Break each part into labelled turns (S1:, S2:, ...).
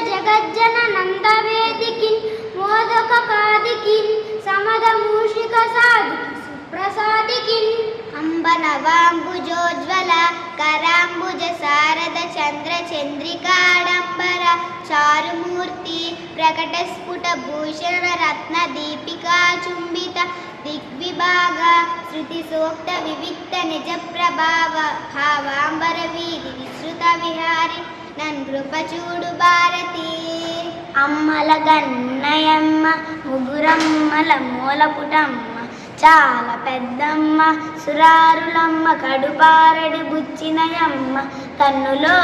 S1: జగజ్జన నందవేదికిన్ మోదక కాదికిన్ సమద మూషిక సాదికి సుప్రసాదికిన్ అంబనవాంబుజోజ్వల కరాంబుజ శారద చంద్ర చంద్రికాడంబర చారుమూర్తి ప్రకట స్ఫుట భూషణ రత్న దీపికా చుంబిత దిగ్విభాగ శృతి సూక్త వివిక్త నిజ ప్రభావ భావాంబర వీధి విశ్రుత విహారి నన్ృపచూడు భారతి అమ్మల గన్నయమ్మ ముగురమ్మల మూలపుటమ్మ చాలా పెద్దమ్మ సురారులమ్మ కడుపారడి బుచ్చినయమ్మ కన్నులో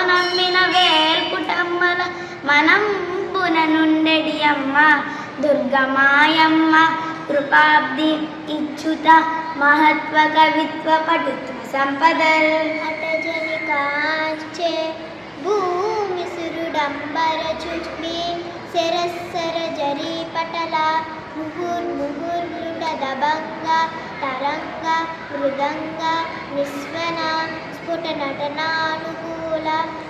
S1: నమ్మిన వేల్పుటమ్మల మనంబున నుండెడి అమ్మ దుర్గమాయమ్మ కృపాబ్ది ఇచ్చుత మహత్వ కవిత్వ పటుత్వ సంపదల్ అటజని కాంచే భూమి సురుడంబర చుష్మి శరస్సర జరీ పటల ముహుర్ముహుర్మృడదభంగ తరంగ మృదంగ నిస్వన స్ఫుట నటనానుకూల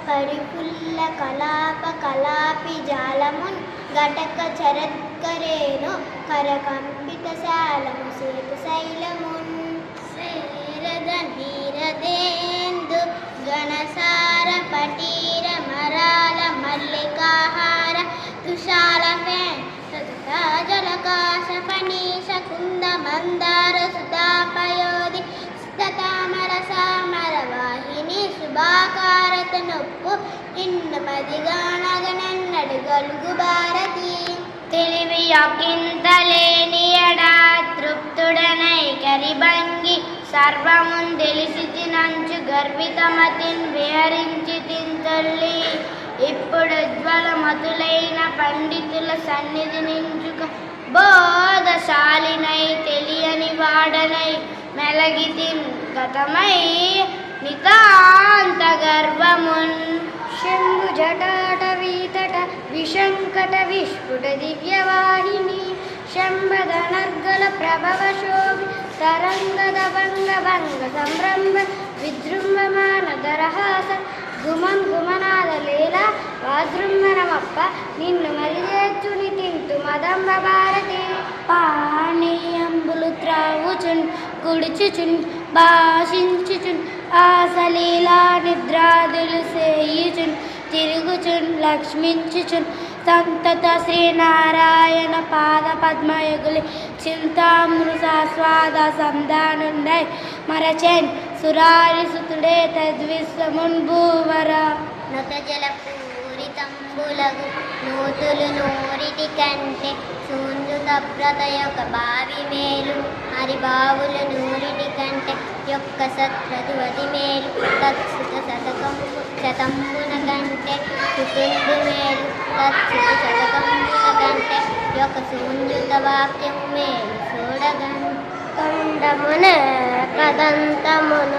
S1: పరిపుల్ల కలాప కలాపి జాలమున్ ఘటక చరత్కరేను కరకంపిత శాలము సేతు శైలమున్ శరద నీరదేందు గణసార పటీర మరాల మల్లికాహార తుషాల జలకాశ ఫణీష కుంద మందార సుతాపయోధి స్థతామర సామర వాహిని శుభాకారత నొప్పు నిన్ను మదిగానగనన్నడు గలుగు భారతి తెలివి అకింతలేని ఎడా తృప్తుడనై కరిభంగి సర్వమున్ తెలిసి తినంచు గర్వితమతిన్ విహరించి తింతల్లి ఇప్పుడు జ్వలమతులైన పండితుల సన్నిధి నించుక బోధశాలినై తెలియని వాడనై మెలగితిన్ గతమై నితాంత గర్వమున్ శంభు జటాట వీతట విశంకట విస్ఫుట దివ్యవాహిని శంభదనర్గల ప్రభవ శోభి తరంగద భంగ భంగ సంభ్రమ విజృంభమాన దరహాస గుమం గుమనాద లీల వాజృంభనమప్ప నిన్ను మరిచేర్చుని తింటు మదంబ భారతి పానీయంబులు త్రావుచున్ కుడిచుచున్ భాషించుచున్ ఆసలీలా నిద్రాదులు సేయుచున్ తిరుగుచున్ లక్ష్మించుచున్ సంతత శ్రీనారాయణ పాద పద్మయుగులి చింతామృతాస్వాద సంధానుండై మరచెన్ సురారి సుతుడే తద్విశ్వమున్ భూవర నత జల పూరితంబులగు నూతులు నూరిటి కంటే సూందుత ప్రతయొక బావి మేలు హరిబావులు నూరిటి కంటే యొక్క సత్రదువది మేలు తత్సుత శతంబున కంటే సుతుండు మేలు తత్సుత శతకంబున కంటే యొక్క సూందుత వాక్యము మేలు చూడగన్ కండమున కదంతమును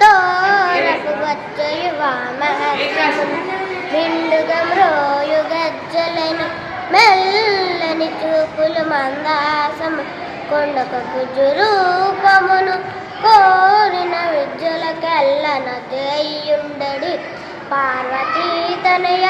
S1: తోరకు వచ్చయు వామహర్షమును నిండుగా మ్రోయు గజ్జలను మెల్లని చూపులు మందాసము కొండకు కుజురూపమును కోరిన విద్యులకెల్లన చేయుండడి పార్వతీ తనయ